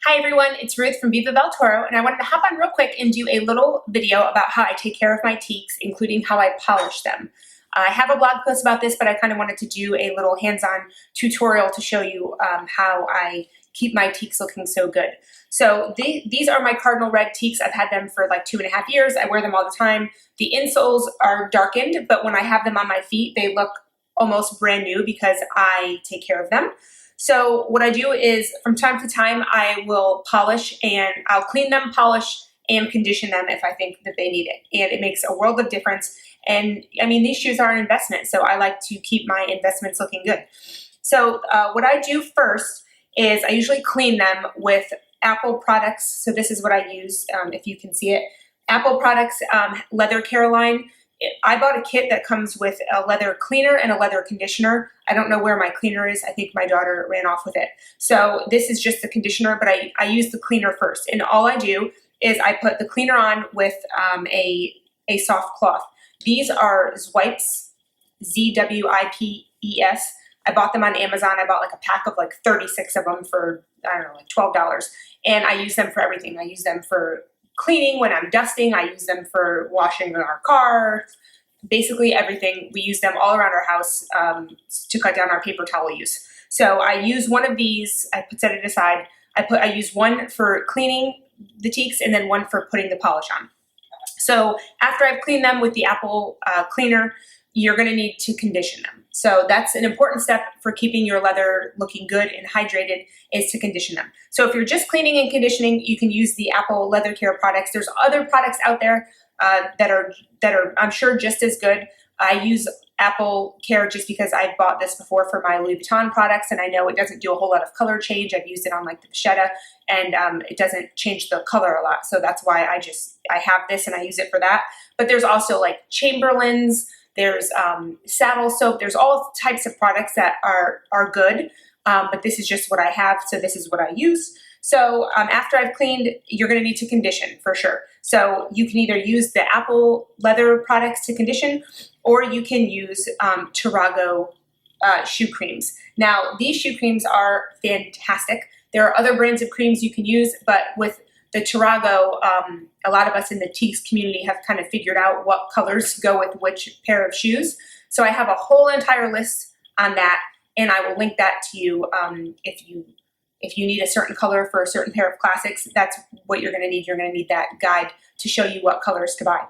Hi everyone, it's Ruth from Viva Bel Toro, and I wanted to hop on real quick and do a little video about how I take care of my teaks, including how I polish them. I have a blog post about this, but I kind of wanted to do a little hands-on tutorial to show you how I keep my teaks looking so good. So these are my cardinal red teaks. I've had them for like 2.5 years. I wear them all the time. The insoles are darkened, but when I have them on my feet, they look almost brand new because I take care of them. So what I do is from time to time, I will polish and I'll clean them, polish, and condition them if I think that they need it. And it makes a world of difference. And I mean, these shoes are an investment, so I like to keep my investments looking good. So what I do first is I usually clean them with Apple products. So this is what I use, if you can see it. Apple products, leather care line. I bought a kit that comes with a leather cleaner and a leather conditioner. I don't know where my cleaner is. I think my daughter ran off with it. So this is just the conditioner, but I use the cleaner first. And all I do is I put the cleaner on with a soft cloth. These are Zwipes, Z-W-I-P-E-S. I bought them on Amazon. I bought like a pack of like 36 of them for, I don't know, like $12. And I use them for everything. I use them for cleaning when I'm dusting. I use them for washing our car, basically everything. We use them all around our house to cut down our paper towel use. So I use one of these, I set it aside. I use one for cleaning the teaks and then one for putting the polish on. So after I've cleaned them with the Apple cleaner, you're gonna need to condition them. So that's an important step for keeping your leather looking good and hydrated, is to condition them. So if you're just cleaning and conditioning, you can use the Apple leather care products. There's other products out there that are I'm sure just as good. I use Apple Care just because I've bought this before for my Louis Vuitton products, and I know it doesn't do a whole lot of color change. I've used it on like the Vachetta, and it doesn't change the color a lot. So that's why I have this and I use it for that. But there's also like Chamberlain's, there's saddle soap, there's all types of products that are good, but this is just what I have, so this is what I use. So after I've cleaned, you're gonna need to condition for sure. So you can either use the Apple leather products to condition, or you can use Tirago shoe creams. Now, these shoe creams are fantastic. There are other brands of creams you can use, but with the Tirago, a lot of us in the Tieks community have kind of figured out what colors go with which pair of shoes. So I have a whole entire list on that, and I will link that to you if you need a certain color for a certain pair of classics. That's what you're gonna need. You're gonna need that guide to show you what colors to buy.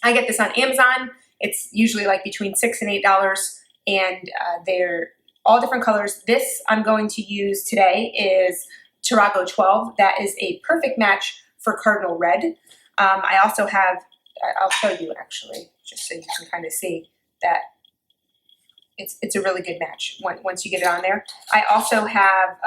I get this on Amazon. It's usually like between $6 and $8, and they're all different colors. This I'm going to use today is Tirago 12. That is a perfect match for cardinal red. I also have, I'll show you actually, just so you can kind of see that it's a really good match once you get it on there. I also have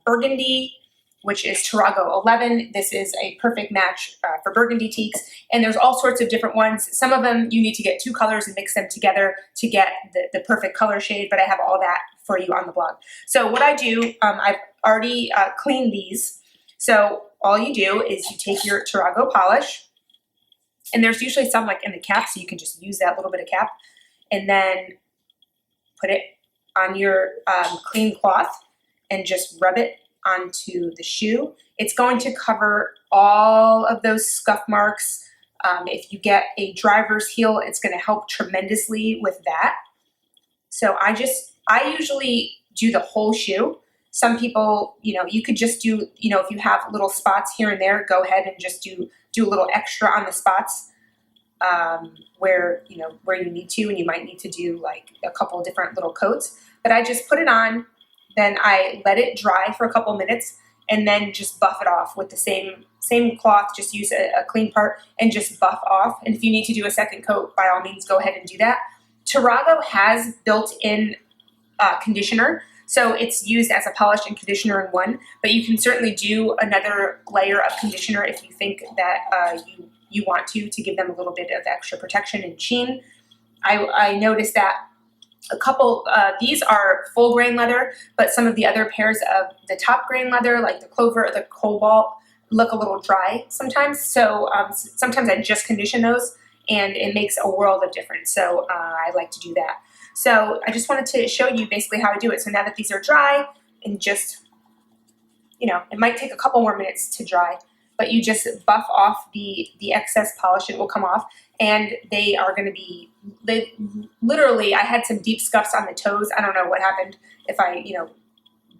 burgundy, which is Tirago 11. This is a perfect match for burgundy teaks. And there's all sorts of different ones. Some of them you need to get 2 colors and mix them together to get the perfect color shade, but I have all that for you on the blog. So what I do, I've already cleaned these. So all you do is you take your Tirago polish, and there's usually some like in the cap, so you can just use that little bit of cap, and then put it on your clean cloth and just rub it onto the shoe. It's going to cover all of those scuff marks. If you get a driver's heel, it's going to help tremendously with that. So I usually do the whole shoe. Some people, you could just do, if you have little spots here and there, go ahead and just do a little extra on the spots where you need to, and you might need to do like a couple different little coats. But I just put it on, then I let it dry for a couple minutes, and then just buff it off with the same cloth. Just use a clean part and just buff off. And if you need to do a second coat, by all means, go ahead and do that. Tirago has built-in conditioner, so it's used as a polish and conditioner in one, but you can certainly do another layer of conditioner if you think that you want to give them a little bit of extra protection and sheen. I noticed that a couple, these are full grain leather, but some of the other pairs of the top grain leather, like the clover or the cobalt, look a little dry sometimes. So sometimes I just condition those, and it makes a world of difference. So I like to do that. So I just wanted to show you basically how I do it. So now that these are dry, and just you know, it might take a couple more minutes to dry, but you just buff off the excess polish. It will come off, and they are going to be, literally, I had some deep scuffs on the toes. I don't know what happened, if I, you know,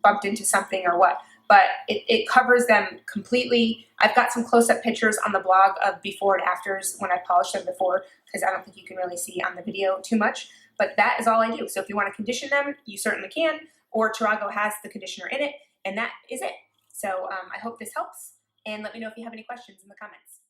bumped into something or what, but it covers them completely. I've got some close-up pictures on the blog of before and afters when I polished them before, because I don't think you can really see on the video too much, but that is all I do. So if you want to condition them, you certainly can, or Tarago has the conditioner in it, and that is it. So I hope this helps, and let me know if you have any questions in the comments.